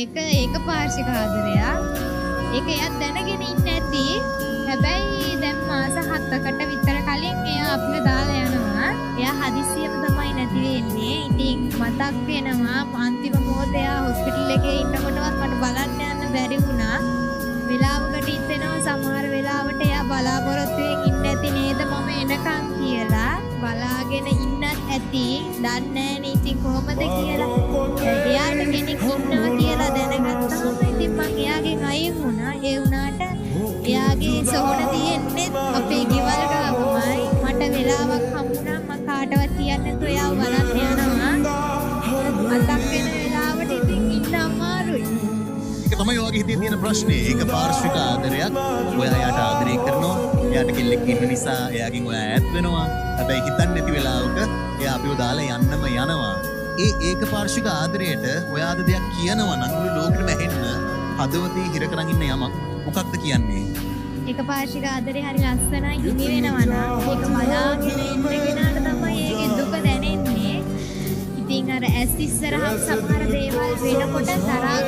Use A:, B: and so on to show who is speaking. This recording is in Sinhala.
A: ඒක පාර්ශික ආදරයක්. ඒක එයා දැනගෙන ඉන්නේ නැති. හැබැයි දැන් මාස 7කට විතර කලින් එයා අපිව දාලා යනවා. එයා හදිස්සියම තමයි නැති වෙන්නේ. ඉතින් මතක් වෙනවා අන්තිම මොහොතේ එයා හොස්පිටල් එකේ ඉන්නකොටවත් මට බලන්න යන්න බැරි වුණා. වෙලාවකට ඉතෙනවා සමහර වෙලාවට එයා බලාපොරොත්තුෙන් ඉන්නේ නැති නේද මම එනකන් කියලා. බලාගෙන ඉන්නත් ඇති. දන්නේ නැහැ ඉතින් කොහොමද කියලා. එයාට කෙනෙක් ඉන්නවා කියලා දැනගත්තාම ඉතින් මං එයාගෙන් අයින් වුණා. ඒ වුණාට එයාගේ සොහොන තියෙන්නේ අපේ ගෙවල් ගාවමයි. මට වෙලාවක් හම්බුණා මං කාටවත් කියන්න නැතුව එයාව බලන්න යනවා. මතක් වෙන වෙලාවට ඉතින් ඉන්න අමාරුයි.
B: ඒක තමයි ඔයගේ හිතේ තියෙන ප්‍රශ්නේ. ඒක පාර්ශ්වික ආදරයක්. ඔයා එයාට ආදරය කරනවා. එයාට කෙල්ලෙක් ඉන්න නිසා එයාගෙන් ඔයා ඈත් වෙනවා. හැබැයි හිතන්නේ නැති වෙලාවක එයා අපිව දාලා යන්නම යනවා. ඒක පාර්ශ්වික ආදරයට ඔයාද දෙයක් කියනවා නම් මුළු ලෝකෙම ඇහෙන්න හදවතේ හිර කරන් ඉන්න යමක් මොකක්ද කියන්නේ?
A: ඒක පාර්ශික ආදරේ හරි ලස්සනයි හිමි වෙනවා නම් ඒක බලාගෙන ඉන්න කෙනාට තමයි ඒකේ දුක දැනෙන්නේ. ඉතින් අර ඇස් ඉස්සරහා සමහර දේවල් වෙනකොට තරහා